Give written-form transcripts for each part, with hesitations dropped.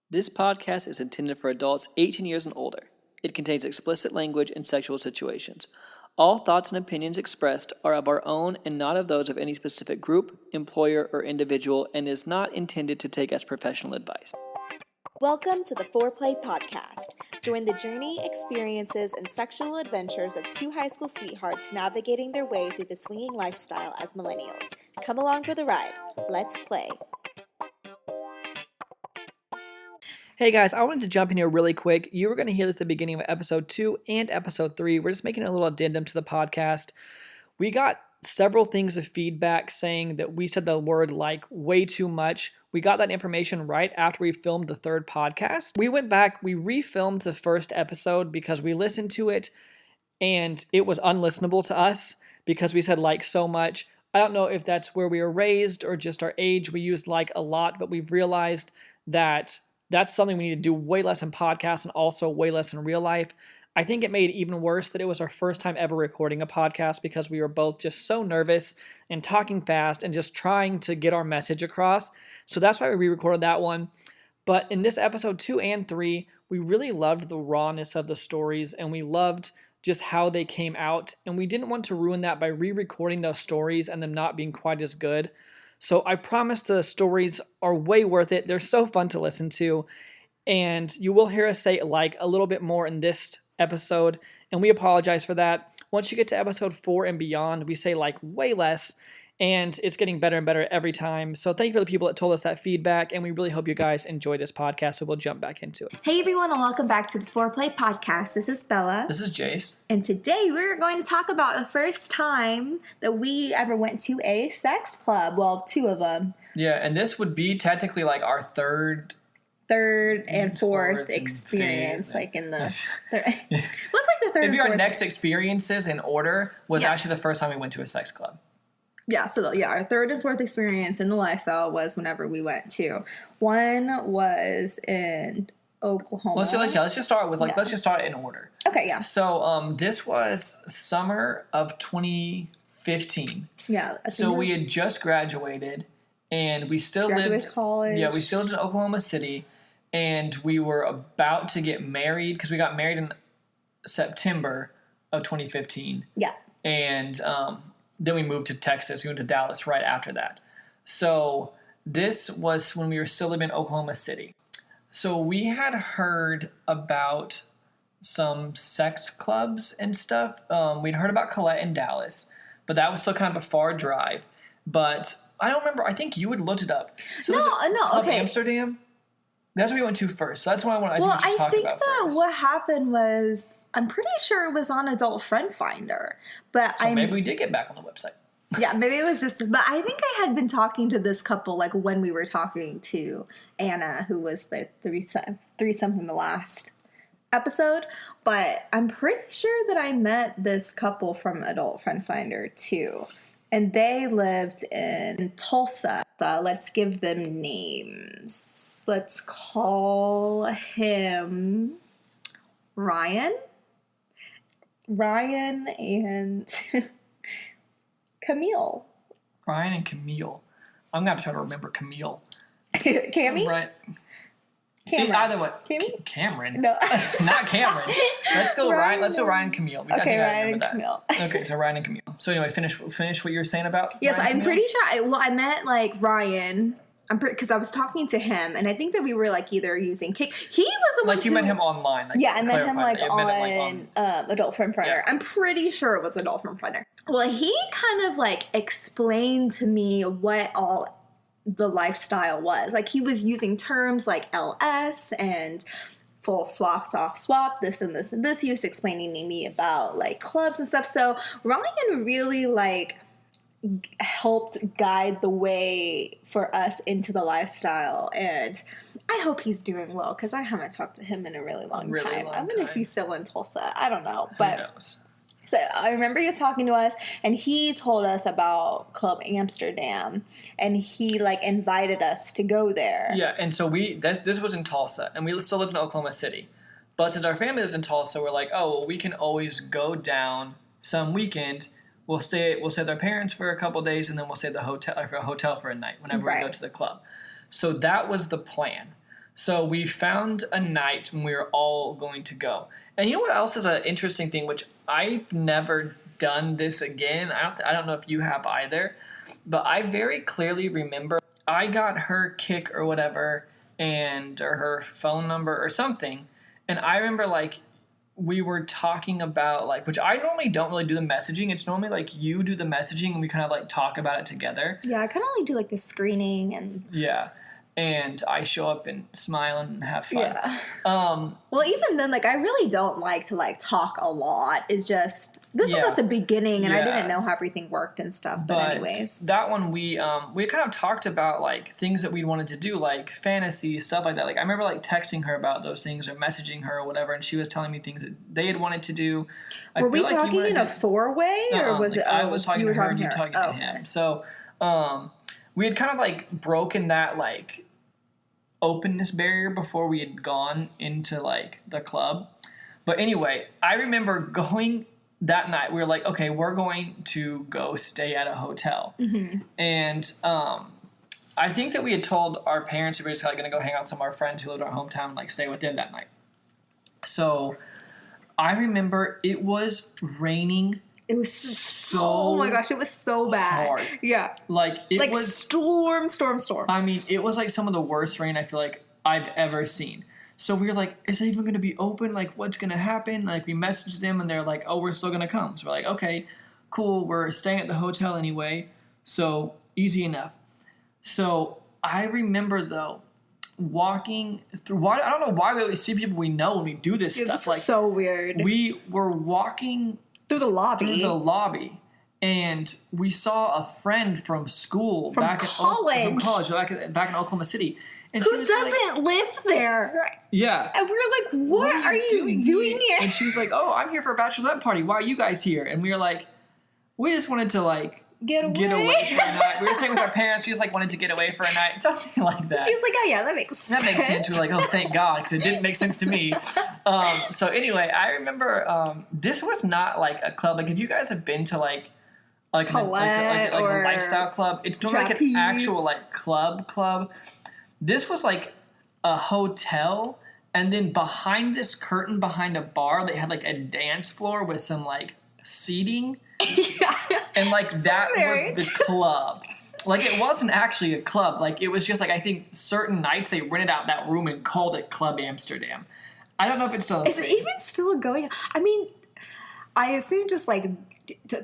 This podcast is intended for adults 18 years and older. It contains explicit language and sexual situations. All thoughts and opinions expressed are of our own and not of those of any specific group, employer, or individual, and is not intended to take as professional advice. Welcome to the Foreplay Podcast. Join the journey, experiences, and sexual adventures of two high school sweethearts navigating their way through the swinging lifestyle as millennials. Come along for the ride. Let's play. Hey guys, I wanted to jump in here really quick. You were going to hear this at the beginning of episode 2 and episode 3. We're just making a little addendum to the podcast. We got several things of feedback saying that we said the word like way too much. We got that information right after we filmed the third podcast. We went back, we refilmed the first episode because we listened to it and it was unlistenable to us because we said like so much. I don't know if that's where we were raised or just our age. We used like a lot, but we've realized that that's something we need to do way less in podcasts and also way less in real life. I think it made it even worse that it was our first time ever recording a podcast because we were both just so nervous and talking fast and just trying to get our message across. So that's why we re-recorded that one. But in this episode 2 and 3, we really loved the rawness of the stories and we loved just how they came out. And we didn't want to ruin that by re-recording those stories and them not being quite as good. So I promise the stories are way worth it. They're so fun to listen to. And you will hear us say like a little bit more in this episode. And we apologize for that. Once you get to episode 4 and beyond, we say like way less. And it's getting better and better every time. So thank you for the people that told us that feedback. And we really hope you guys enjoy this podcast. So we'll jump back into it. Hey everyone, and welcome back to the Foreplay Podcast. This is Bella. This is Jase. And today we're going to talk about the first time that we ever went to a sex club. Well, 2 of them. Yeah, and this would be technically like our third and fourth experience, like in the third. What's like the third? Maybe and our fourth? next experiences in order was actually the first time we went to a sex club. Yeah, so our third and fourth experience in the lifestyle was whenever we went to. One was in Oklahoma. Let's just start with let's just start in order. Okay, yeah. So this was summer of 2015. Yeah. So we had just graduated, and we still lived college. Yeah, we still lived in Oklahoma City, and we were about to get married because we got married in September of 2015. Yeah. And then we moved to Texas. We went to Dallas right after that. So this was when we were still living in Oklahoma City. So we had heard about some sex clubs and stuff. We'd heard about Colette in Dallas, but that was still kind of a far drive. But I don't remember. I think you had looked it up. So Club Amsterdam. That's what we went to first. So that's what I think we should talk about first. What happened was, I'm pretty sure it was on Adult Friend Finder. But maybe we did get back on the website. Yeah, maybe it was just, but I think I had been talking to this couple, like when we were talking to Anna, who was the threesome from the last episode. But I'm pretty sure that I met this couple from Adult Friend Finder too. And they lived in Tulsa. So let's give them names. Let's call him Ryan. Ryan and Camille. Ryan and Camille. I'm going to have to try to remember Camille. Cammy? Right. Cameron. Either way. Cammy? Cameron? No. Not Cameron. Let's go Ryan. Let's go Ryan and Camille. Okay, Ryan and Camille. Okay, so Ryan and Camille. So anyway, finish what you were saying about Yes, Ryan I'm pretty sure. I met like Ryan. Because I was talking to him, and I think that we were like either using Kick. He was the one. Like you met him online. Like, I met him like on Adult Friend Finder. Yeah. I'm pretty sure it was Adult Friend Finder. Well, he kind of like explained to me what all the lifestyle was. Like he was using terms like LS and full swap, soft swap, this and this and this. He was explaining to me about like clubs and stuff. So Ryan really like helped guide the way for us into the lifestyle, and I hope he's doing well because I haven't talked to him in a really long time. I wonder if he's still in Tulsa. I don't know, but who knows? So I remember he was talking to us, and he told us about Club Amsterdam, and he like invited us to go there. Yeah, and so this was in Tulsa, and we still lived in Oklahoma City, but since our family lived in Tulsa, we're like, oh well, we can always go down some weekend. We'll stay with our parents for a couple of days, and then we'll stay at the hotel for a night whenever we go to the club. So that was the plan. So we found a night when we were all going to go. And you know what else is an interesting thing, which I've never done this again. I don't know if you have either, but I very clearly remember I got her kick or whatever, or her phone number or something, and I remember like we were talking about like, which I normally don't really do the messaging. It's normally like you do the messaging and we kind of like talk about it together. Yeah, I kind of only do like the screening and. Yeah. And I show up and smile and have fun. Yeah. Well, even then, like, I really don't like to, like, talk a lot. It's just, this was at the beginning, and I didn't know how everything worked and stuff. But anyways. That one, we kind of talked about, like, things that we wanted to do, like fantasy, stuff like that. Like, I remember, like, texting her about those things or messaging her or whatever, and she was telling me things that they had wanted to do. Were we talking in a four-way, or was it? I was talking to her and you talking to him. So, we had kind of, like, broken that, like, openness barrier before we had gone into like the club. But anyway, I remember going that night. We were like, okay, we're going to go stay at a hotel. Mm-hmm. And I think that we had told our parents that we were just like going to go hang out with some of our friends who lived in our hometown and like stay with them that night. So I remember it was raining. It was so. Oh my gosh! It was so bad. Hard. Yeah. Like it was storm. I mean, it was like some of the worst rain I feel like I've ever seen. So we were like, is it even going to be open? Like, what's going to happen? Like, we messaged them and they're like, oh, we're still going to come. So we're like, okay, cool. We're staying at the hotel anyway. So easy enough. So I remember though walking through. Why I don't know why we always see people we know when we do this stuff. This is so weird. We were walking. Through the lobby. And we saw a friend from school back in Oklahoma City. And who doesn't live there? Yeah. And we were like, what are you doing here? And she was like, oh, I'm here for a bachelorette party. Why are you guys here? And we were like, we just wanted to like get away for a night. We were staying with our parents. We just like wanted to get away for a night. Something like that. She's like, oh yeah, that makes sense. That makes sense. We're like, oh, thank God, because it didn't make sense to me. So anyway, I remember this was not like a club. Like if you guys have been to like a lifestyle club, it's normally like an actual like club. This was like a hotel, and then behind this curtain, behind a bar, they had like a dance floor with some like seating. Yeah. And like that was the club. Like it wasn't actually a club. Like it was just like I think certain nights they rented out that room and called it Club Amsterdam. I don't know if it's still. Is it even still going? I mean, I assume just like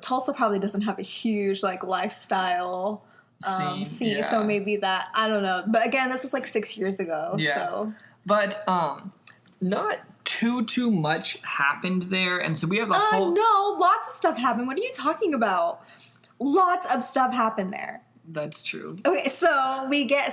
Tulsa probably doesn't have a huge like lifestyle scene. Yeah. So maybe that I don't know. But again, this was like 6 years ago. Yeah. So. But not too much happened there, and so we have the whole. No, lots of stuff happened. What are you talking about? Lots of stuff happened there. That's true. Okay, so we get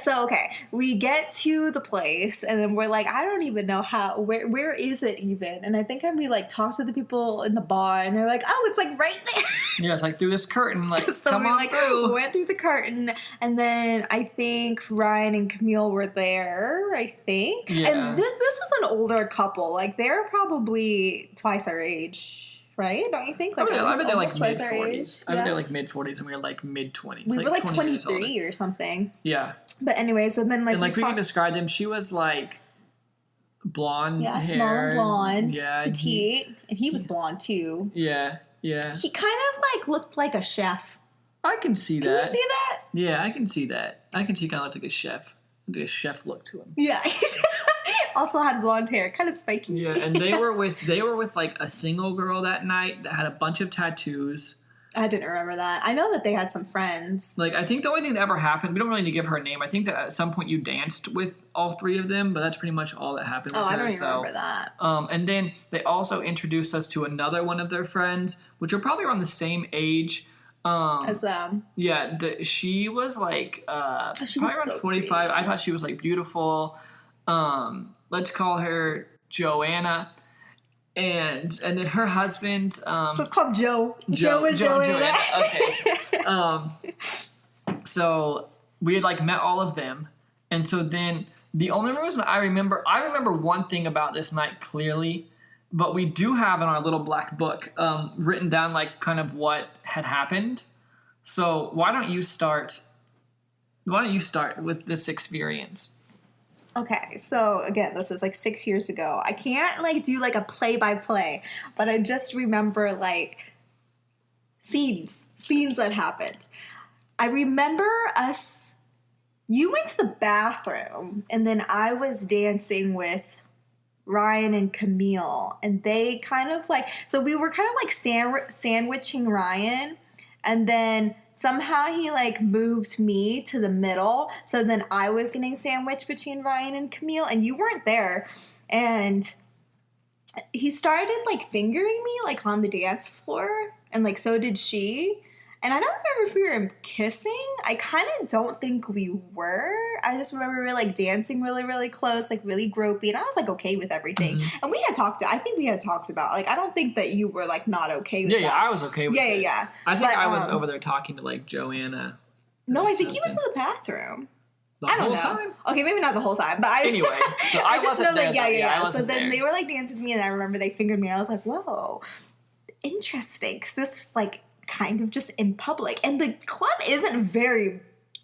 to the place, and then we're like, I don't even know where is it even? And I think we like talk to the people in the bar, and they're like, oh, it's like right there. Yeah, it's like through this curtain, like so come we on like, through. We went through the curtain, and then I think Ryan and Camille were there. I think, and this is an older couple. Like they're probably twice our age. Right? Don't you think? Like I bet they're like mid-40s. I bet they're like mid-40s and we were like mid-20s. We were like 23 or something. Yeah. But anyway, so then like... And like we can describe them. She was like blonde hair. Small and blonde. Yeah. Petite. And he was blonde too. Yeah. He kind of like looked like a chef. I can see that. Can you see that? Yeah, I can see that. I can see he kind of looks like a chef. Like a chef look to him. Yeah. Also had blonde hair, kind of spiky. Yeah, and they were with like a single girl that night that had a bunch of tattoos. I didn't remember that. I know that they had some friends. Like I think the only thing that ever happened, we don't really need to give her a name. I think that at some point you danced with all three of them, but that's pretty much all that happened with her. I don't even remember that. And then they also introduced us to another one of their friends, which are probably around the same age. As them. Yeah, she was like she probably was around 45. I thought she was like beautiful. Let's call her Joanna, and then her husband. Let's call him Joe. Joe and Joanna. Okay. So we had like met all of them, and so then the only reason I remember one thing about this night clearly, but we do have in our little black book written down like kind of what had happened. So why don't you start with this experience? Okay, so again, this is like 6 years ago. I can't like do like a play by play, but I just remember like scenes that happened. I remember us. You went to the bathroom, and then I was dancing with Ryan and Camille, and they kind of like, so we were kind of like sandwiching Ryan, and then somehow he like moved me to the middle, so then I was getting sandwiched between Ryan and Camille, and you weren't there, and he started like fingering me like on the dance floor, and like so did she. And I don't remember if we were kissing. I kind of don't think we were. I just remember we were like dancing really, really close, like really gropey. And I was like okay with everything. Mm-hmm. And I think we had talked about, like, I don't think that you were like not okay with that. Yeah, I was okay with it. Yeah. I think I was over there talking to like Joanna. No, I think he was in the bathroom. I don't know. Time? Okay, maybe not the whole time, but anyway, so I just wasn't know, there. Yeah. So then they were like dancing with me, and I remember they fingered me. I was like, whoa, interesting, because this is like kind of just in public, and the club isn't very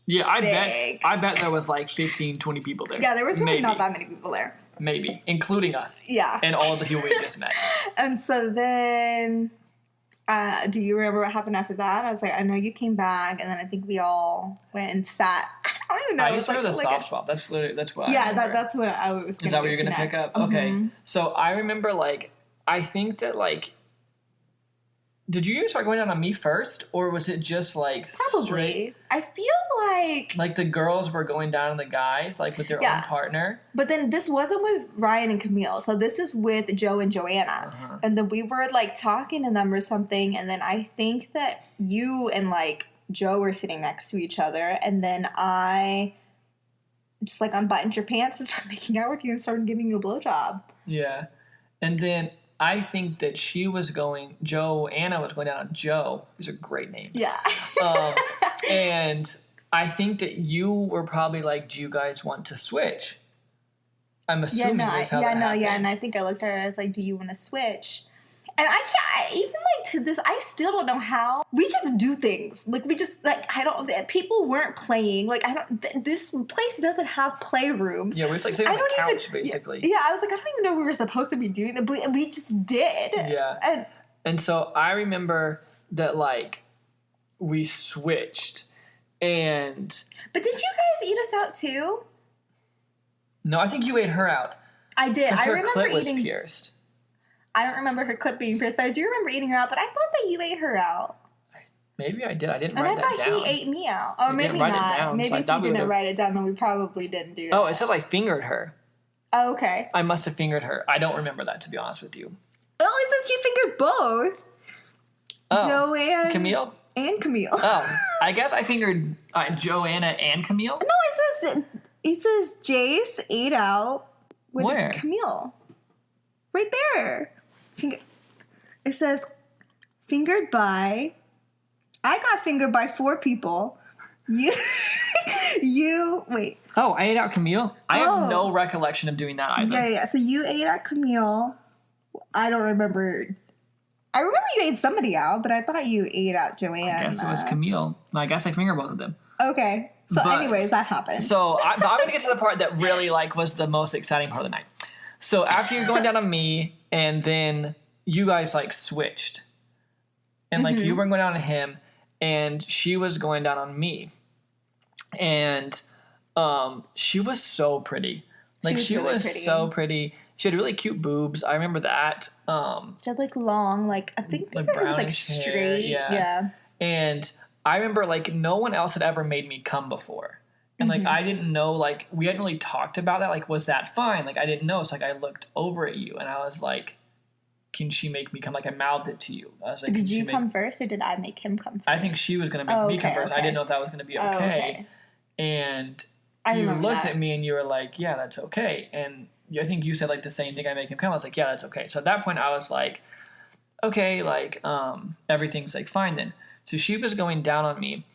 big. I bet there was like 15, 20 people there. Yeah, there was really not that many people there. Maybe, including us. Yeah. And all the people we just met. And so then, do you remember what happened after that? I was like, I know you came back, and then I think we all went and sat. I don't even know. I just remember the soft spot. That's what I remember. That's what I was going to Is that what you're going to pick up? Okay. Mm-hmm. So I remember, like, I think that, like, did you start going down on me first, or was it just like probably straight? I feel like the girls were going down on the guys, like with their own partner. But then this wasn't with Ryan and Camille, so this is with Joe and Joanna, and then we were like talking to them or something, and then I think that you and like Joe were sitting next to each other, and then I just like unbuttoned your pants and started making out with you and started giving you a blowjob. Yeah, and then I think that Joanna was going down on Joe. These are great names. Yeah. And I think that you were probably like, do you guys want to switch? I'm assuming that's how that happened. And I think I looked at her, I was like, do you want to switch? And even like to this, I still don't know how. We just do things. Like we just like, people weren't playing. Like this place doesn't have playrooms. Yeah, we're just like sitting on the couch basically. Yeah, I was like, I don't even know we were supposed to be doing that, but we just did. Yeah. And so I remember that like we switched and. But did you guys eat us out too? No, I think you ate her out. I did. I remember clit was eating. Pierced. I don't remember her clip being pierced, but I do remember eating her out. But I thought that you ate her out. Maybe I did. I didn't write that down. And I thought he ate me out. Or maybe not. Maybe if you didn't write it down, then we probably didn't do that. Oh, it said I fingered her. Oh, okay. I must have fingered her. I don't remember that, to be honest with you. Oh, it says you fingered both. Oh, Joanne. Camille? And Camille. Oh, I guess I fingered Joanna and Camille? No, it says Jase ate out with Where? Camille. Right there. It says fingered by. I got fingered by 4 people. You wait. Oh, I ate out Camille? I have no recollection of doing that either. Yeah. So you ate out Camille. I don't remember. I remember you ate somebody out, but I thought you ate out Joanne. I guess it was Camille. I guess I fingered both of them. Okay. So anyways, that happened. So I'm going to get to the part that really like was the most exciting part of the night. So after you're going down on me, and then you guys like switched. And like you were going down on him, and she was going down on me. And she was so pretty. Like she was so pretty. She had really cute boobs. I remember that. She had like long, like I think like it was like straight. Hair, yeah. And I remember like no one else had ever made me come before. And like I didn't know, like we hadn't really talked about that. Like, was that fine? Like I didn't know. So like I looked over at you and I was like, can she make me come? Like I mouthed it to you. I was like, did you come first or did I make him come first? I think she was gonna make me come first. I didn't know if that was gonna be okay. And you looked at me and you were like, yeah, that's okay. And I think you said like the same thing. I make him come. I was like, yeah, that's okay. So at that point I was like, okay, like everything's like fine then. So she was going down on me.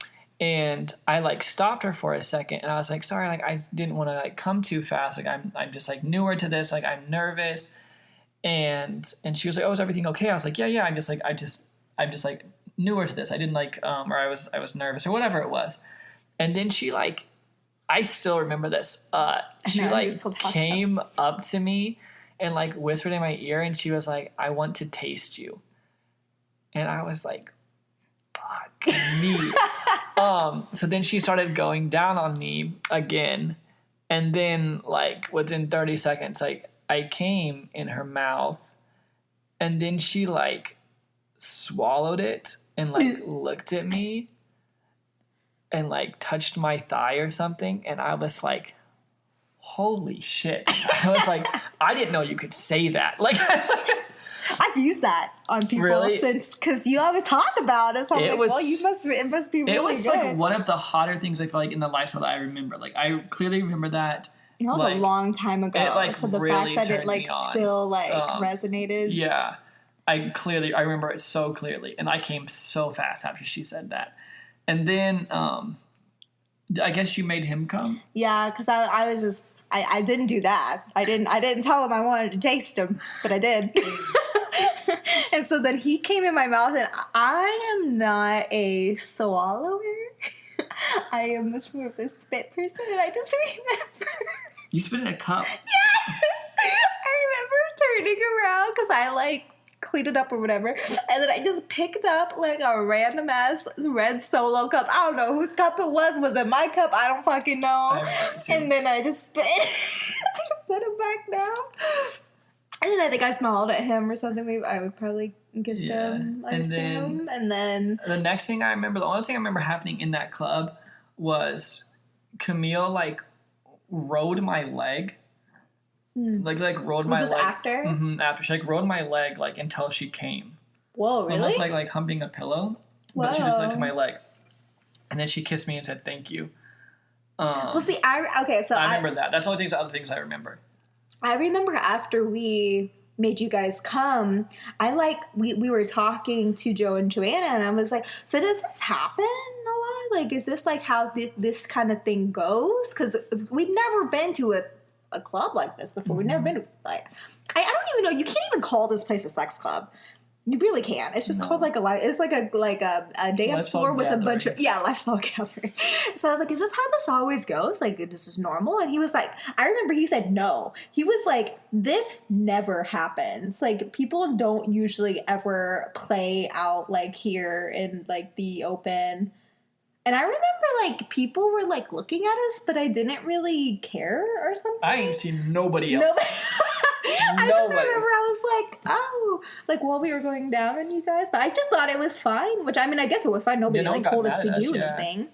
And I like stopped her for a second, and I was like, "Sorry, like I didn't want to like come too fast. Like I'm just like newer to this. Like I'm nervous." And she was like, "Oh, is everything okay?" I was like, "Yeah. I'm just like newer to this. I didn't like or I was nervous or whatever it was." And then she like, I still remember this. She know, like we still talk came up to me and like whispered in my ear, and she was like, "I want to taste you," and I was like, "Fuck me." So then she started going down on me again, and then like within 30 seconds, like I came in her mouth, and then she like swallowed it and like looked at me and like touched my thigh or something, and I was like, holy shit. I was like, I didn't know you could say that. Like, I've used that on people Really? since, because you always talk about it. So I'm It like, was- well, it must be really it was good. like one of the hotter things I feel like in the lifestyle that I remember. Like, I clearly remember that. It was like, a long time ago. it, like, so the really fact that it turned like me on. still like resonated. Yeah. I remember it so clearly. And I came so fast after she said that. And then, I guess you made him come? Yeah, because I was just I didn't do that. I didn't tell him I wanted to taste him, but I did. And so then he came in my mouth, and I am not a swallower. I am much more of a spit person, and I just remember. You spit in a cup. Yes! I remember turning around because I like cleaned it up or whatever, and then I just picked up like a random ass red Solo cup. I don't know whose cup it was. Was it my cup? I don't fucking know. I remember it too. And then I just spit put it back down. And then I think I smiled at him or something. I would probably kissed him, I assume. And then the next thing I remember, the only thing I remember happening in that club was Camille like rode my leg. Like rode my leg. Was this after? After. She like rode my leg like until she came. Whoa, really? Almost like humping a pillow. But she just looked at my leg. And then she kissed me and said thank you. Well, see, I remember that. That's the only other things I remember. I remember after we made you guys come, we were talking to Joe and Joanna, and I was like, so does this happen a lot? Like, is this like how this kind of thing goes? Because we'd never been to a club like this before. We've never been to, like, I don't even know, you can't even call this place a sex club. You really can't. It's just called like it's like a dance floor with a bunch of lifestyle gathering. So I was like, is this how this always goes? Like, this is normal? And he was like, I remember he said no. He was like, this never happens. Like, people don't usually ever play out like here in like the open. And I remember, like, people were, like, looking at us, but I didn't really care or something. I ain't seen nobody else. I just remember I was like, oh, like, while we were going down on you guys. But I just thought it was fine, which, I mean, I guess it was fine. Nobody, no one like, told got us mad to at do us, anything.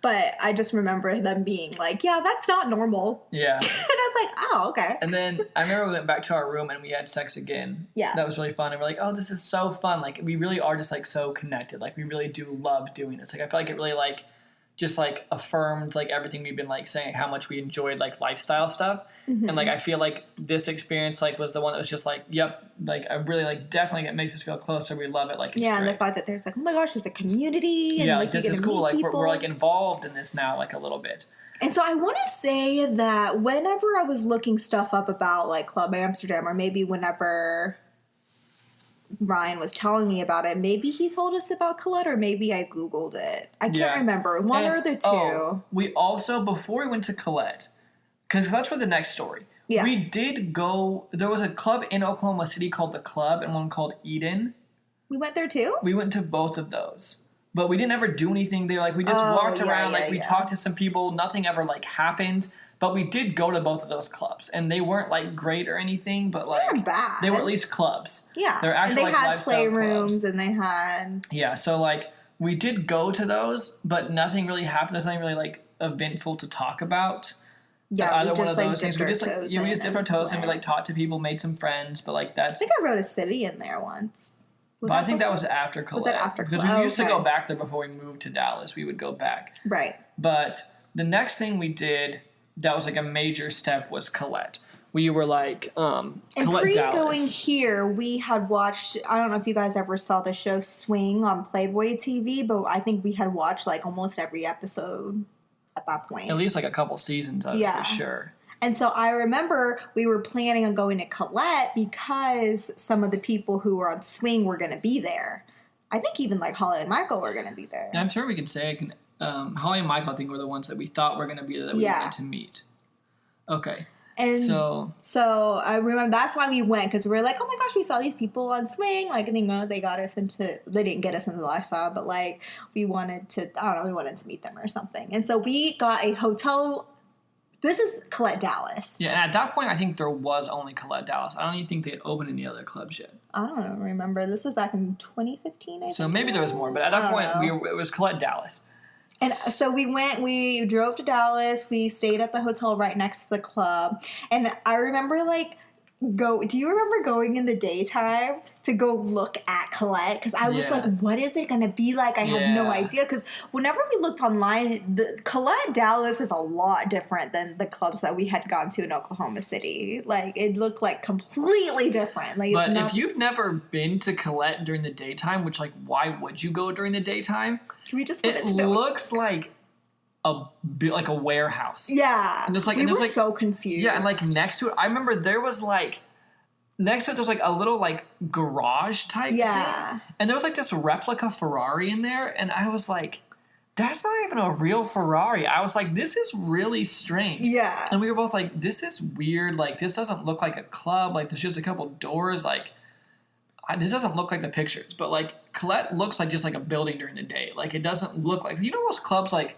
But I just remember them being like, yeah, that's not normal. Yeah. And I was like, oh, okay. And then I remember we went back to our room and we had sex again. Yeah. That was really fun. And we're like, oh, this is so fun. Like, we really are just, like, so connected. Like, we really do love doing this. Like, I feel like it really, like, just, like, affirmed, like, everything we've been, like, saying, how much we enjoyed, like, lifestyle stuff. And, like, I feel like this experience, like, was the one that was just, like, yep, like, I really, like, definitely it makes us feel closer. We love it. Like, it's yeah, great. and the fact that there's, like, oh my gosh, there's a community. And, yeah, like, this you is get to cool. meet Like, people. we're, like, involved in this now, like, a little bit. And so I want to say that whenever I was looking stuff up about, like, Club Amsterdam, or maybe whenever Ryan was telling me about it, maybe he told us about Colette, or maybe I Googled it. I can't remember. One or the two. Oh, we also, before we went to Colette, because that's where the next story. Yeah. We did go, there was a club in Oklahoma City called The Club and one called Eden. We went there too? We went to both of those. But we didn't ever do anything there. Like, we just walked around. Like, we talked to some people. Nothing ever, like, happened. But we did go to both of those clubs. And they weren't, like, great or anything. But, like, they weren't bad. They were at least clubs. Yeah. They're actually, like, lifestyle clubs. And they had playrooms, and they had... Yeah, so, like, we did go to those. But nothing really happened. There's nothing really, like, eventful to talk about. Yeah, either we just, one of like, those things. We just, like, we just dipped our toes and we, went. like, talked to people, made some friends. But, like, that's... I think I wrote a civvy in there once. But I think that was after Colette. Was that after Colette? Because we used to go back there before we moved to Dallas. We would go back. Right. But the next thing we did that was like a major step was Colette. We were like, and Colette pre-going Dallas. here, we had watched, I don't know if you guys ever saw the show Swing on Playboy TV, but I think we had watched like almost every episode at that point. At least like a couple seasons of it for sure. And so I remember we were planning on going to Colette because some of the people who were on Swing were going to be there. I think even like Holly and Michael were going to be there. And I'm sure we could say Holly and Michael, I think, were the ones that we thought were going to be there that we wanted to meet. Okay. And so I remember that's why we went, because we were like, oh my gosh, we saw these people on swing. Like, and they got us into, they didn't get us into the lifestyle, but like we wanted to, I don't know, we wanted to meet them or something. And so we got a hotel. This is Colette Dallas. Yeah, and at that point, I think there was only Colette Dallas. I don't even think they had opened any other clubs yet. I don't remember. This was back in 2015, I think. So maybe there was more, but at that point, it was Colette Dallas. And so we drove to Dallas. We stayed at the hotel right next to the club. And I remember, do you remember going in the daytime to go look at Colette? Because I was like, what is it going to be like? I had no idea. Because whenever we looked online, the Colette Dallas is a lot different than the clubs that we had gone to in Oklahoma City. Like, it looked like completely different. Like, but if you've never been to Colette during the daytime, which, like, why would you go during the daytime? We just it looks like a warehouse. Yeah. And it's like, we were so confused. Yeah, and like next to it, I remember there was like, next to it, there's like a little like garage type thing. And there was like this replica Ferrari in there. And I was like, that's not even a real Ferrari. I was like, this is really strange. Yeah. And we were both like, this is weird. Like, this doesn't look like a club. Like, there's just a couple doors. Like, this doesn't look like the pictures. But like, Colette looks like just like a building during the day. Like, it doesn't look like, you know, most clubs like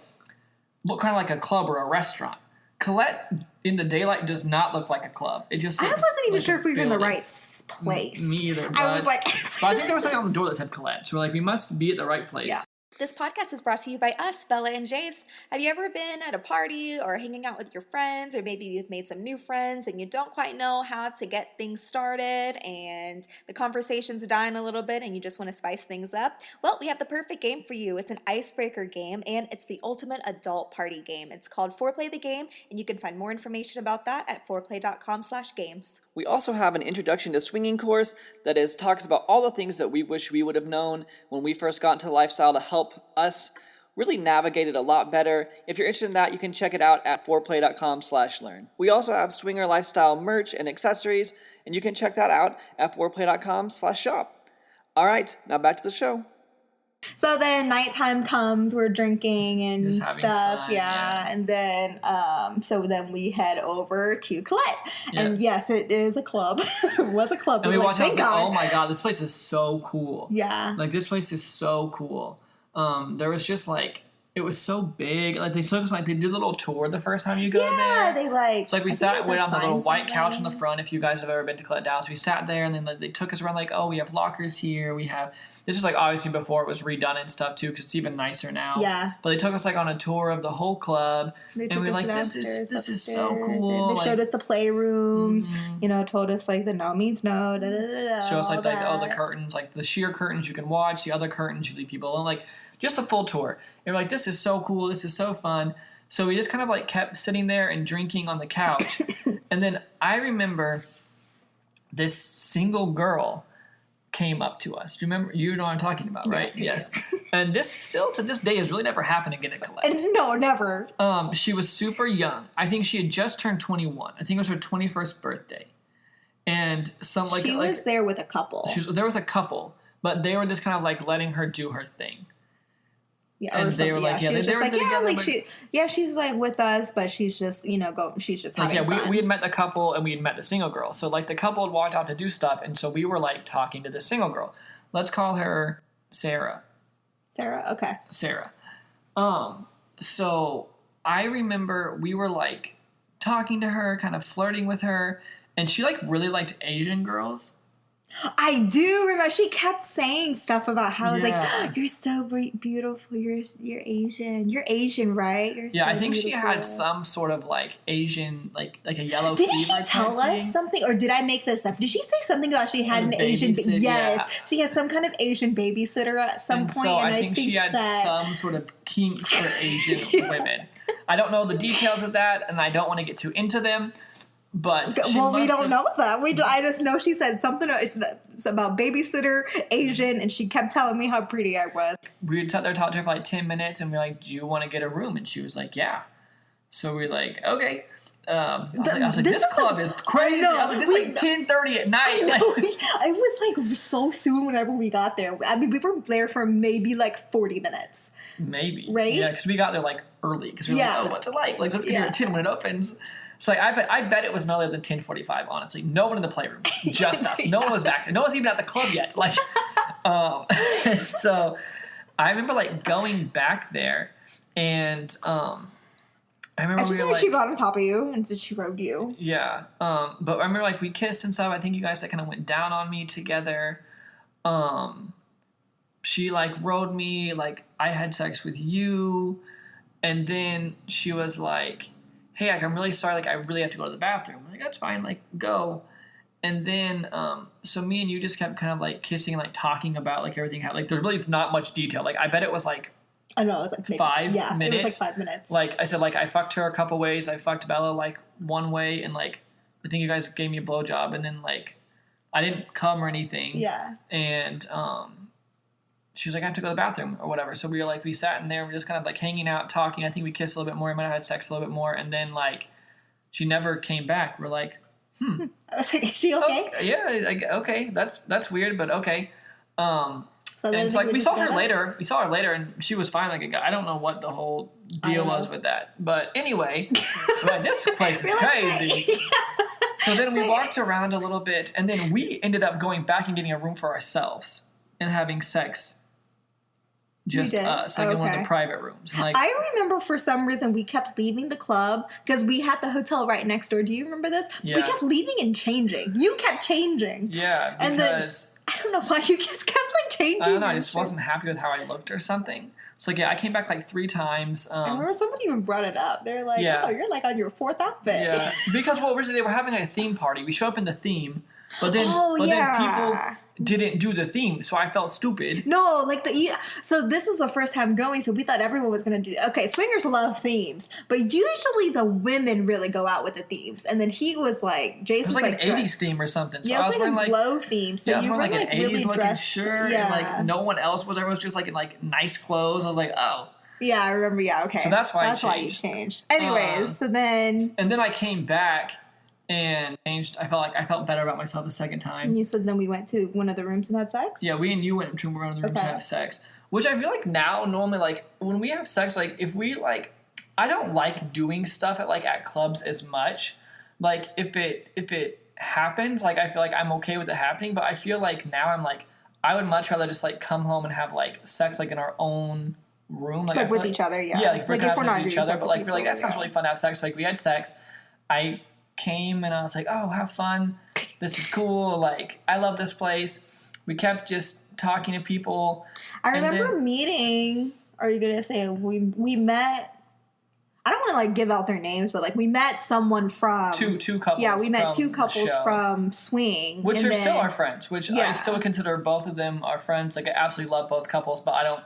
look kind of like a club or a restaurant. Colette in the daylight does not look like a club. It just I wasn't even like sure if we were in the right place. Me either. But I was like, but I think there was something on the door that said Colette. So we're like, we must be at the right place. Yeah. This podcast is brought to you by us, Bella and Jase. Have you ever been at a party or hanging out with your friends, or maybe you've made some new friends and you don't quite know how to get things started and the conversation's dying a little bit and you just want to spice things up? Well, we have the perfect game for you. It's an icebreaker game and it's the ultimate adult party game. It's called Foreplay the Game, and you can find more information about that at foreplay.com/games. We also have an introduction to swinging course that talks about all the things that we wish we would have known when we first got into lifestyle to help us really navigate it a lot better. If you're interested in that, you can check it out at foreplay.com/learn. We also have swinger lifestyle merch and accessories, and you can check that out at foreplay.com/shop. All right, now back to the show. So then nighttime comes, we're drinking and stuff, fun, and then so then we head over to Colette, and yes, it is a club. It was a club, and we walked out and was like, oh my god, this place is so cool. Yeah, like this place is so cool. There was just like, it was so big. Like they took us, like they did a little tour the first time you go there. Yeah, they like. So like we went on the little white couch in the front. If you guys have ever been to Colette Dallas, we sat there and then they took us around like, oh, we have lockers here. We have, this is like obviously before it was redone and stuff too, because it's even nicer now. Yeah. But they took us like on a tour of the whole club, and we were like, this is so cool. They showed us the playrooms. You know, told us like the no means no. Da, da, da, da, show us like the curtains, like the sheer curtains you can watch, the other curtains you leave people alone, like just the full tour. And we're like, this is so cool. This is so fun. So we just kind of like kept sitting there and drinking on the couch. And then I remember this single girl came up to us. Do you remember? You know what I'm talking about, right? Yes. And this still to this day has really never happened again at Colette. No, never. She was super young. I think she had just turned 21. I think it was her 21st birthday. And she was there with a couple. She was there with a couple, but they were just kind of like letting her do her thing. Yeah, and they were like, she's like with us, but she's just, she's just having fun. We had met the couple and we had met the single girl. So like the couple had walked out to do stuff, and so we were like talking to the single girl. Let's call her Sarah. Sarah, okay. Sarah. So I remember we were like talking to her, kind of flirting with her, and she like really liked Asian girls. I do remember she kept saying stuff about how I was like, oh, you're so beautiful, you're Asian, right? I think she had some sort of like Asian, like a yellow fever. Didn't she tell us something, or did I make this up? Did she say something about she had an Asian she had some kind of Asian babysitter at some point, so and I think she had some sort of kink for Asian women. I don't know the details of that, and I don't want to get too into them. But we don't know that. I just know she said something about babysitter, Asian, and she kept telling me how pretty I was. We would talk to her for like 10 minutes, and we were like, do you want to get a room? And she was like, yeah. So we were like, okay. I was like, this club is crazy. I was like, this is like 10:30 at night. It was like so soon whenever we got there. I mean, we were there for maybe like 40 minutes. Maybe. Right? Yeah, because we got there like early. Because we were like, oh, what's it like? Like, let's get here at 10 when it opens. So like, I bet it was no later than 10:45, honestly. No one in the playroom. Just us. No one was back there. No one's even at the club yet. Like, so I remember like going back there and I remember we were like, she got on top of you and she rode you. Yeah. But I remember like we kissed and stuff. I think you guys like kind of went down on me together. She like rode me, like I had sex with you, and then she was like, hey, like, I'm really sorry, like I really have to go to the bathroom. I'm like, that's fine, like go. And then so me and you just kept kind of like kissing and like talking about like everything. Like there's really, it's not much detail. Like I bet it was like, I know, it was like maybe, 5 minutes. It was like 5 minutes. Like I said, like I fucked her a couple ways. I fucked Bella like one way, and like I think you guys gave me a blowjob, and then like I didn't come or anything. Yeah. And she was like, I have to go to the bathroom or whatever. So we sat in there, we were just kind of like hanging out, talking. I think we kissed a little bit more. We might have had sex a little bit more, and then like she never came back. We're like, I was like, is she okay? Yeah, okay. That's weird, but okay. So and so like we saw her later. We saw her later, and she was fine. Like I don't know what the whole deal was with that, but anyway, like, this place is crazy. So then we walked around a little bit, and then we ended up going back and getting a room for ourselves and having sex. Just us, like in one of the private rooms. And, like, I remember for some reason we kept leaving the club because we had the hotel right next door. Do you remember this? Yeah. We kept leaving and changing. You kept changing. Yeah, because and then, I don't know why you just kept like changing. I don't know. I just wasn't happy with how I looked or something. So like, yeah, I came back like 3 times. I remember somebody even brought it up. They're like, "Oh, you're like on your 4th outfit." Yeah, because originally they were having a theme party. We show up in the theme, but then then people didn't do the theme, so I felt stupid. No, like so this was the first time going, so we thought everyone was gonna do. Okay, swingers love themes, but usually the women really go out with the themes. And then he was like, Jase was like an 80s theme or something. So yeah, I was wearing like a glow theme. So I was you wearing were like an 80s really looking dressed, shirt, and like no one else was. Everyone was just like in like nice clothes. I was like, oh. Yeah, I remember. Yeah, okay. So that's why you changed. Anyways, so then. And then I came back and changed. I felt better about myself the second time. And you said then we went to one of the rooms and had sex? Yeah, we and you went to one of the rooms and have sex. Which I feel like now, normally, like, when we have sex, like, if we, like, I don't like doing stuff at clubs as much. Like, if it happens, like, I feel like I'm okay with it happening. But I feel like now I'm, like, I would much rather just, like, come home and have, like, sex, like, in our own room. Like with each other, yeah. Yeah, like, if we're not with each other. But, like, we're like, that sounds really fun to have sex. Like, we had sex. I came and I was like, oh, have fun. This is cool. Like, I love this place. We kept just talking to people. I remember meeting, are you going to say, we met, I don't want to, like, give out their names, but, like, we met someone from... Two couples. Yeah, we met 2 couples from Swing. Which are still our friends, which I still consider both of them our friends. Like, I absolutely love both couples, but I don't...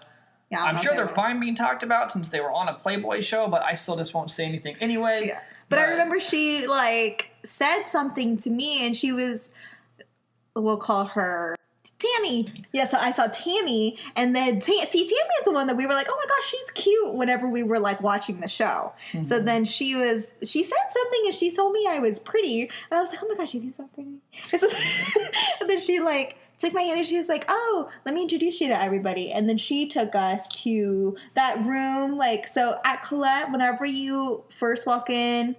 Yeah, I'm sure they're fine being talked about since they were on a Playboy show, but I still just won't say anything anyway. Yeah. But I remember she, like, said something to me, and she was, we'll call her Tammy. Yeah, so I saw Tammy, and then, Tammy is the one that we were like, oh my gosh, she's cute, whenever we were, like, watching the show. Mm-hmm. So then she said something, and she told me I was pretty, and I was like, oh my gosh, you think so pretty? And then she, like, took my hand and she was like, oh, let me introduce you to everybody. And then she took us to that room. Like, so at Colette, whenever you first walk in,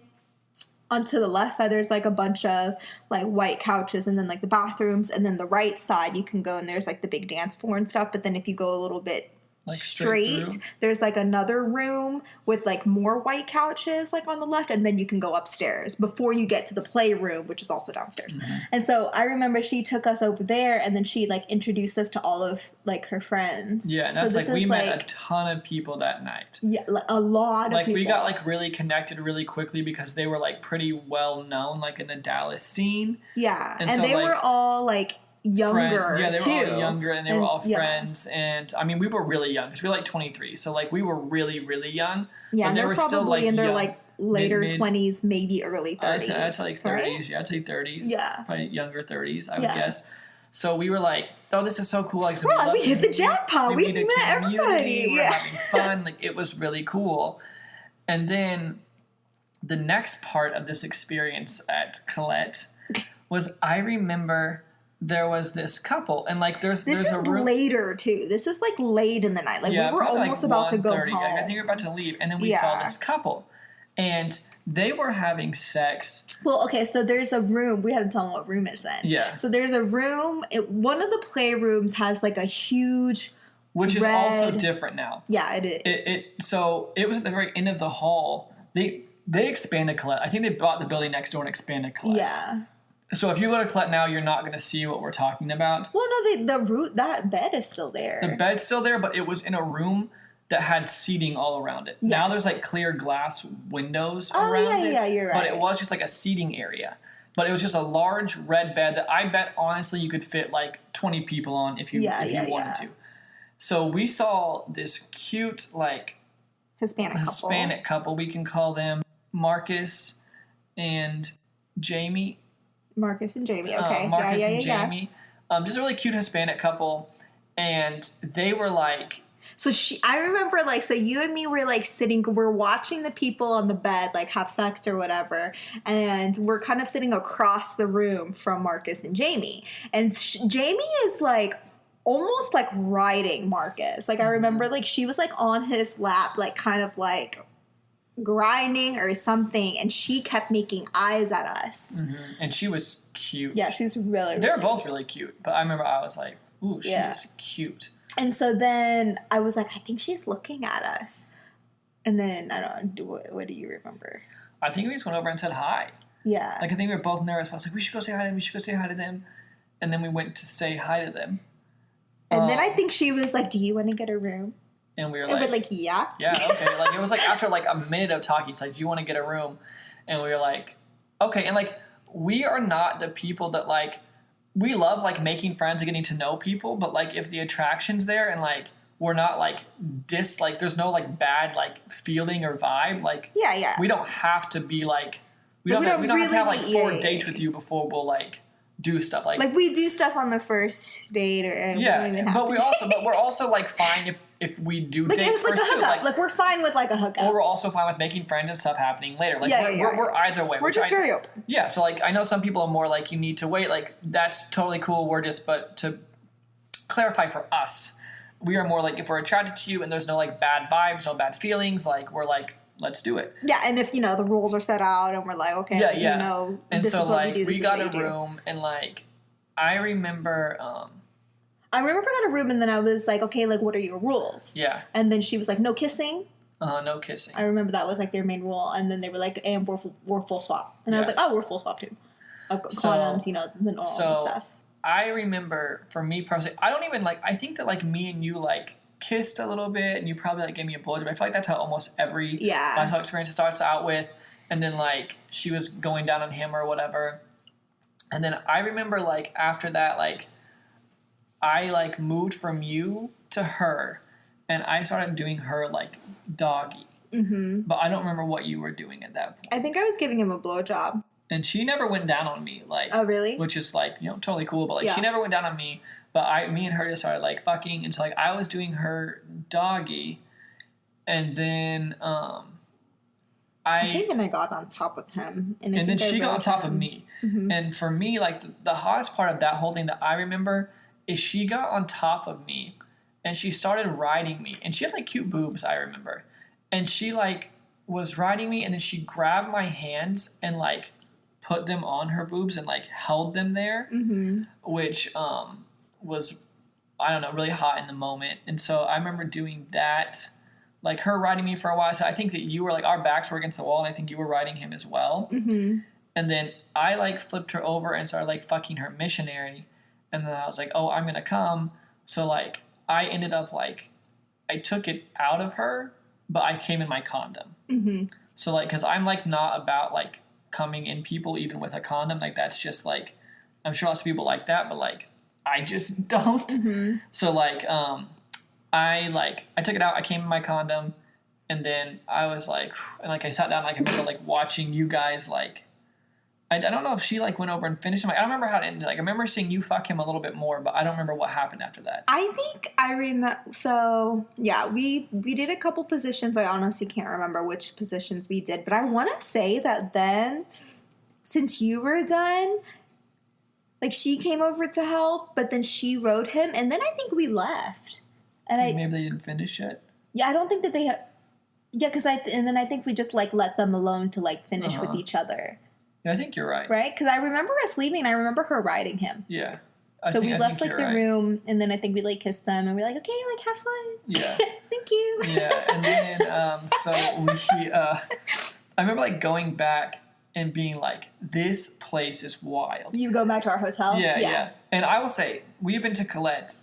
onto the left side, there's like a bunch of like white couches and then like the bathrooms. And then the right side, you can go and there's like the big dance floor and stuff. But then if you go a little bit like straight there's like another room with like more white couches like on the left, and then you can go upstairs before you get to the playroom, which is also downstairs. Mm-hmm. And so I remember she took us over there, and then she like introduced us to all of like her friends. Yeah, and that's so like we met a ton of people that night. Yeah, like, a lot of like people. We got like really connected really quickly because they were like pretty well known like in the Dallas scene. Yeah, and so, they were all like younger. Yeah, they were all younger, and they were all friends. And I mean, we were really young because we were like 23, so like we were really, really young. Yeah, and they were probably still like in their young, like later 20s, maybe early 30s. I'd say like 30s. Right? Yeah, I'd say 30s. Yeah, probably younger 30s. I would guess. So we were like, "Oh, this is so cool!" Like, so we hit the jackpot. We met everybody. We were having fun. Like, it was really cool. And then the next part of this experience at Colette was I remember there was this couple, and like there's a room later too. This is like late in the night. Like we were probably almost about to go 1:30. home. Like, I think we were about to leave, and then we saw this couple, and they were having sex. Well, okay, so there's a room. We haven't told them what room it's in. Yeah. So there's a room. One of the playrooms has like a huge, which is red... also different now. Yeah, it is. So it was at the very end of the hall. They expanded Colette. I think they bought the building next door and expanded Colette. Yeah. So if you go to Colette now, you're not going to see what we're talking about. Well, no, that bed is still there. The bed's still there, but it was in a room that had seating all around it. Yes. Now there's like clear glass windows around it. Yeah, you're right. But it was just like a seating area. But it was just a large red bed that I bet honestly you could fit like 20 people on if you wanted to. So we saw this cute like Hispanic couple. We can call them Marcus and Jamie. Marcus and Jamie, okay. Marcus and Jamie. Just a really cute Hispanic couple. And they were like... So I remember, like, so you and me were, like, we're watching the people on the bed, like, have sex or whatever, and we're kind of sitting across the room from Marcus and Jamie. And Jamie is, like, almost, like, riding Marcus. Like, I remember, like, she was, like, on his lap, like, kind of, like, grinding or something, and she kept making eyes at us. Mm-hmm. And she was cute. Yeah, she's really They were both really cute, but I remember I was like, ooh, she's cute. And so then I was like, I think she's looking at us. And then, I don't know, what do you remember? I think we just went over and said hi. Yeah. Like, I think we were both nervous, but I was like, we should go say hi to them, And then we went to say hi to them. And then I think she was like, do you want to get a room? And we were like... like, yeah. Yeah, okay. Like, it was like after like a minute of talking, it's like, do you want to get a room? And we were like, okay. And like, we are not the people that like... We love, like, making friends and getting to know people, but, like, if the attraction's there and, like, we're not, like, like, there's no, like, bad, like, feeling or vibe, like... Yeah. We don't have to be, like... We don't have to have, like, 4 dates with you before we'll, like, do stuff. Like, we do stuff on the first date or... but we're also, like, fine if we do like, dates first, too. Like, we're fine with, like, a hookup. Or we're also fine with making friends and stuff happening later. Like, we're either way. We're just very open. Yeah, so, like, I know some people are more like, you need to wait. Like, that's totally cool. But to clarify for us, we are more like, if we're attracted to you and there's no, like, bad vibes, no bad feelings, like, we're like, let's do it. Yeah, and if, the rules are set out and we're like, okay, and this so, is what like, we do, we got a room, and, like, I remember I got a room, and then I was like, okay, like, what are your rules? Yeah. And then she was like, no kissing. No kissing. I remember that was, like, their main rule. And then they were like, and we're full swap. And I was like, oh, we're full swap, too. Condoms, the normal stuff. I remember, for me personally, I don't even, like, I think that, like, me and you, like, kissed a little bit, and you probably, like, gave me a blowjob. I feel like that's how almost every lifestyle experience starts out with. And then, like, she was going down on him or whatever. And then I remember, like, after that, like, I, like, moved from you to her, and I started doing her, like, doggy. Mm-hmm. But I don't remember what you were doing at that point. I think I was giving him a blowjob. And she never went down on me, like... Oh, really? Which is, like, totally cool, but, like, she never went down on me, but me and her just started, like, fucking, and so, like, I was doing her doggy, and then, I think then I got on top of him. And then she got on top of me. Mm-hmm. And for me, like, the hottest part of that whole thing that I remember is she got on top of me, and she started riding me. And she had, like, cute boobs, I remember. And she, like, was riding me, and then she grabbed my hands and, like, put them on her boobs and, like, held them there, which was, I don't know, really hot in the moment. And so I remember doing that, like, her riding me for a while. So I think that you were, like, our backs were against the wall, and I think you were riding him as well. Mm-hmm. And then I, like, flipped her over and started, like, fucking her missionary. And then I was like, oh, I'm going to come. So, like, I ended up, like, I took it out of her, but I came in my condom. Mm-hmm. So, like, because I'm, like, not about, like, coming in people even with a condom. Like, that's just, like, I'm sure lots of people like that, but, like, I just don't. Mm-hmm. So, like, I took it out, I came in my condom, and then I was, like, and, like, I sat down, like, I remember, like, watching you guys, like, I don't know if she like went over and finished him. Like, I don't remember how it ended. Like I remember seeing you fuck him a little bit more, but I don't remember what happened after that. I think I remember. So yeah, we did a couple positions. I honestly can't remember which positions we did, but I want to say that then, since you were done, like she came over to help, but then she rode him, and then I think we left. And Maybe they didn't finish yet. Yeah, I don't think that they. Yeah, because and then I think we just like let them alone to like finish with each other. Yeah, I think you're right. Right? Because I remember us leaving, and I remember her riding him. Yeah. So we left like the room, and then I think we like kissed them, and we're like, okay, like have fun. Yeah. Thank you. Yeah, and then so we I remember like going back and being like, this place is wild. You go back to our hotel. Yeah. And I will say, we've been to Colette.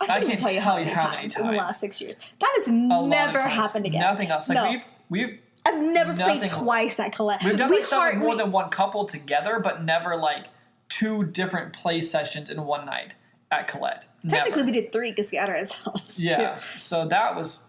I can't even tell you how many times in the last 6 years. That has never happened again. Nothing else. Like we've I've never played twice at Colette. We've done like stuff with more than one couple together, but never like 2 different play sessions in one night at Colette. Technically, we did 3 because we had our ourselves. Yeah, so that was.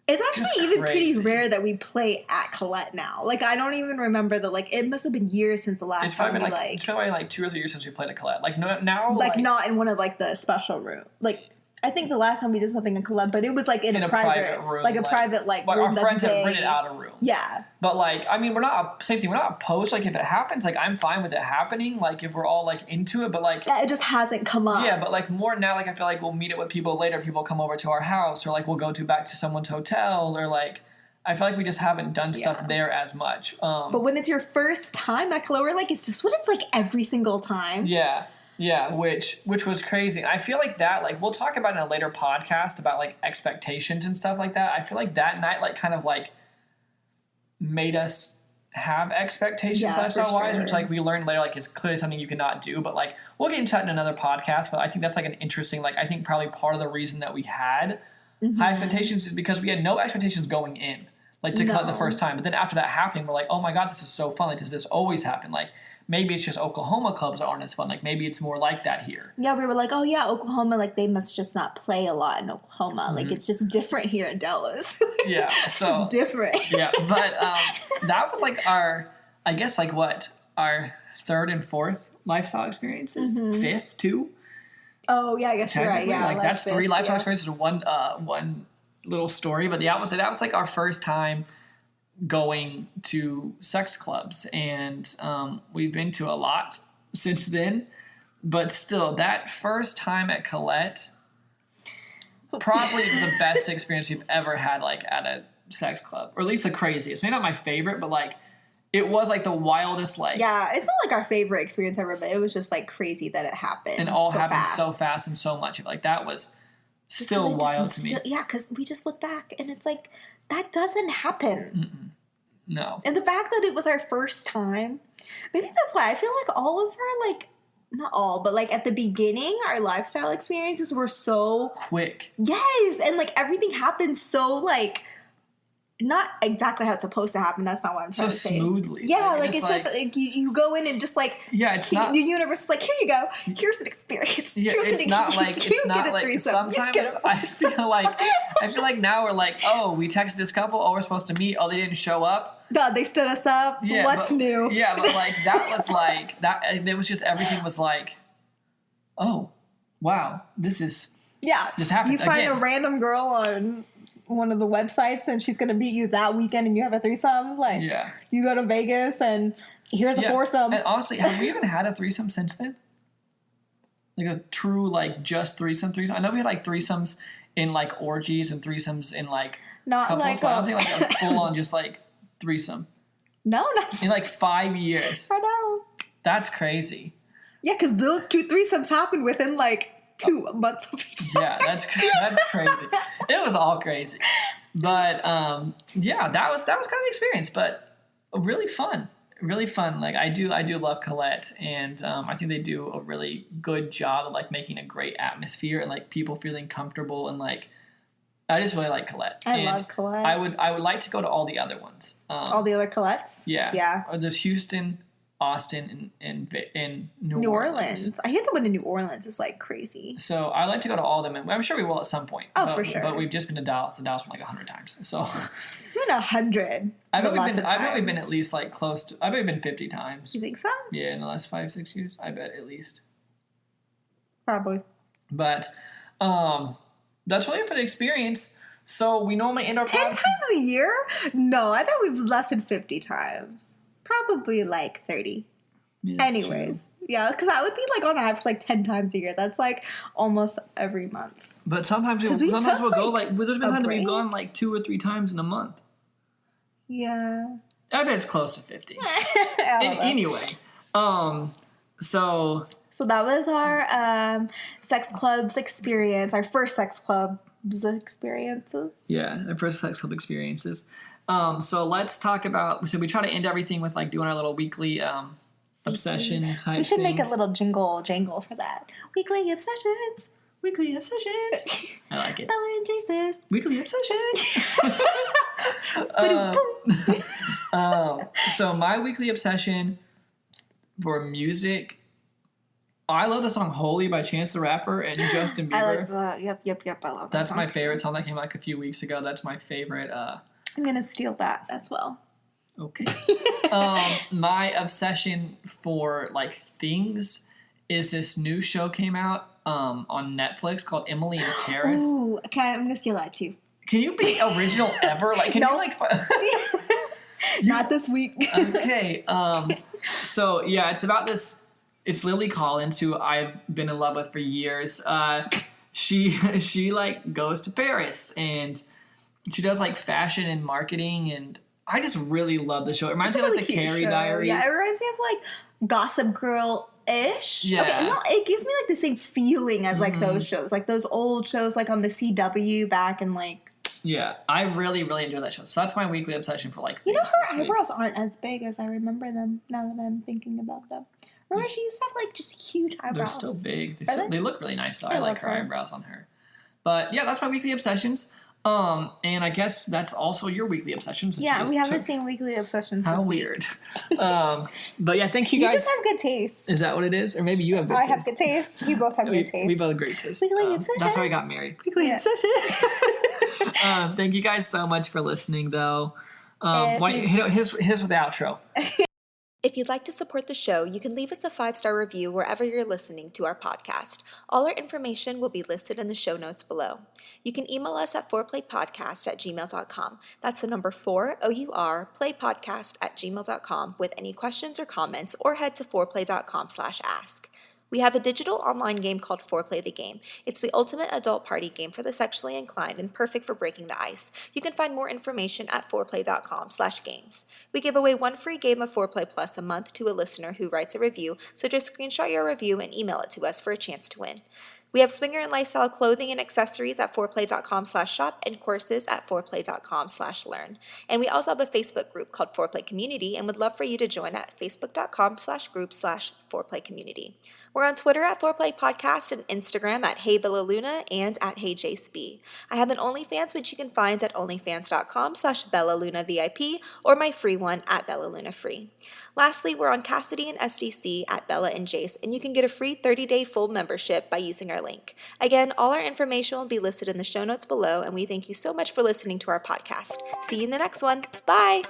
It's actually even pretty rare that we play at Colette now. Like I don't even remember like it must have been years since the last time we like. It's probably like 2 or 3 years since we played at Colette. Like now, like not in one of like the special room. Like I think the last time we did something in Colette, but it was like in a private room, like a private like room. Our friends had rented out a room. Yeah. But like, I mean, we're not same thing. We're not opposed. Like if it happens, like I'm fine with it happening. Like if we're all like into it, but like it just hasn't come up. Yeah, but like more now, like I feel like we'll meet it with people later. People come over to our house, or like we'll go back to someone's hotel, or like I feel like we just haven't done stuff there as much. But when it's your first time at Colette, we're like, is this what it's like every single time? Yeah. Yeah, which was crazy. I feel like that, like, we'll talk about in a later podcast about, like, expectations and stuff like that. I feel like that night, like, kind of, like, made us have expectations lifestyle-wise, which, like, we learned later, like, is clearly something you cannot do. But, like, we'll get into that in another podcast. But I think that's, like, an interesting, like, I think probably part of the reason that we had high expectations is because we had no expectations going in, like, to cut the first time. But then after that happening, we're like, oh, my God, this is so fun. Like, does this always happen? Like, maybe it's just Oklahoma clubs that aren't as fun. Like, maybe it's more like that here. Yeah, we were like, oh, yeah, Oklahoma, like, they must just not play a lot in Oklahoma. Like, it's just different here in Dallas. Yeah, so. It's different. Yeah, but that was, like, our, I guess, like, what, our 3rd and 4th lifestyle experiences? 5th, too? Oh, yeah, I guess you're right. Yeah, like that's 3 lifestyle experiences in one little story. But yeah, I would say that was, like, our first time going to sex clubs, and we've been to a lot since then, but still that first time at Colette, probably the best experience we've ever had, like at a sex club, or at least the craziest. Maybe not my favorite, but like it was like the wildest, like it's not like our favorite experience ever, but it was just like crazy that it happened and all happened so fast and so much. Like that was still wild to me. Yeah, because we just look back and it's like that doesn't happen. No. And the fact that it was our first time, maybe that's why I feel like all of our, like, not all, but, like, at the beginning, our lifestyle experiences were so quick. Yes. And, like, everything happened so, like, not exactly how it's supposed to happen. That's not what I'm trying to say. So smoothly. Yeah, like it's just like you go in and just like it's not the universe is like, here you go. Here's an experience. Yeah, here's it's not like sometimes I feel like now we're like, oh, we texted this couple, oh, we're supposed to meet, oh, they didn't show up. God, they stood us up. Yeah, what's new? Yeah, but like that was like that. It was just everything was like, oh, wow, this happened. You find a random girl on one of the websites and she's going to meet you that weekend and you have a threesome. Like, you go to Vegas and here's a foursome. And honestly, have we even had a threesome since then? Like a true, like, just threesome? I know we had, like, threesomes in, like, orgies and threesomes in, like, not couples, like but I don't think, like, a full-on just, like, threesome. No, not in, like, 5 years. I know. That's crazy. Yeah, because those 2 threesomes happened within, like, 2 months of each other. Yeah, that's crazy. It was all crazy. But, that was kind of the experience, but really fun. Really fun. Like, I do love Colette, and I think they do a really good job of, like, making a great atmosphere and, like, people feeling comfortable, and, like, I just really like Colette. I love Colette. I would like to go to all the other ones. All the other Colettes? Yeah. Yeah. There's Houston, Austin and New New Orleans. Orleans. I hear the one in New Orleans is like crazy. So I like to go to all of them, and I'm sure we will at some point. Oh, but, for sure. But we've just been to Dallas. The Dallas one like 100 times. So Been 100. I've lots probably of been times. at least like close to. I've probably been 50 times. You think so? Yeah, in the last 5-6 years, I bet at least. Probably. But that's really it for the experience. So we normally end our 10 podcast. times a year? No, I thought we've less than 50 times. Probably like 30. Yeah, that's Anyways. Yeah, because that would be like on average like 10 times a year. That's like almost every month. true. But sometimes we we'll took, go like. There's been a times that we've break. gone like 2 or 3 times in a month. Yeah. I bet it's close to 50. I don't know. Anyway, so So that was our sex clubs experience, our first sex clubs experiences. yeah, our first sex club experiences. So let's talk about. So we try to end everything with like doing our little weekly obsession type. We should make a things. little jangle for that. Weekly obsessions. Weekly obsessions. I like it. Bella and Jase. Weekly obsession. Boom. So my weekly obsession for music, I love the song "Holy" by Chance the Rapper and Justin Bieber. I like that. Yep. I love that. That's song. my favorite song that came out like a few weeks ago. That's my favorite. I'm gonna steal that as well. Okay. My obsession for like things is this new show came out on Netflix called Emily in Paris. Ooh, okay, I'm gonna steal that too. Can you be original ever? Like, can No. you like? Not this week. Okay. So yeah, it's about this. It's Lily Collins, who I've been in love with for years. She like goes to Paris and she does like fashion and marketing, and I just really love the show. It reminds me of like the cute Carrie show. Diaries. Yeah, it reminds me of like Gossip Girl-ish. Yeah. Okay, no, it gives me like the same feeling as like those shows, like those old shows like on the CW back in like. Yeah, I really, really enjoy that show. So that's my weekly obsession for like. You know, things her this week. eyebrows aren't as big as I remember them. Now that I'm thinking about them, remember she used to have like just huge eyebrows. They're still big. Are They look really nice though. I I like love her her. eyebrows on her. But yeah, that's my weekly obsessions. And I guess that's also your weekly obsessions. that you Yeah, just we have the took. same weekly obsessions. How this week. weird. But yeah, thank you You guys. just have good taste. Is that what it is? Or maybe you have good I taste. have good taste. We both have We, good taste. we both have great taste. Weekly That's why we obsessions. got married. Weekly Yeah. obsessions. Thank you guys so much for listening, though. If Why, you- here's with the outro. If you'd like to support the show, you can leave us a 5-star review wherever you're listening to our podcast. All our information will be listed in the show notes below. You can email us at fourplaypodcast@gmail.com. That's the number 4, O-U-R, playpodcast@gmail.com with any questions or comments, or head to fourplay.com/ask. We have a digital online game called Foreplay the Game. It's the ultimate adult party game for the sexually inclined and perfect for breaking the ice. You can find more information at foreplay.com/games. We give away 1 free game of Foreplay Plus a month to a listener who writes a review, so just screenshot your review and email it to us for a chance to win. We have swinger and lifestyle clothing and accessories at foreplay.com/shop and courses at foreplay.com/learn. And we also have a Facebook group called Foreplay Community and would love for you to join at facebook.com/group/foreplay community. We're on Twitter at Foreplay Podcast and Instagram at Hey Bella Luna and at Hey JSB. I have an OnlyFans, which you can find at onlyfans.com/BellaLunaVIP or my free one at Bella Luna Free. Lastly, we're on Cassidy and SDC at Bella and Jase, and you can get a free 30-day full membership by using our link. Again, all our information will be listed in the show notes below, and we thank you so much for listening to our podcast. See you in the next one. Bye!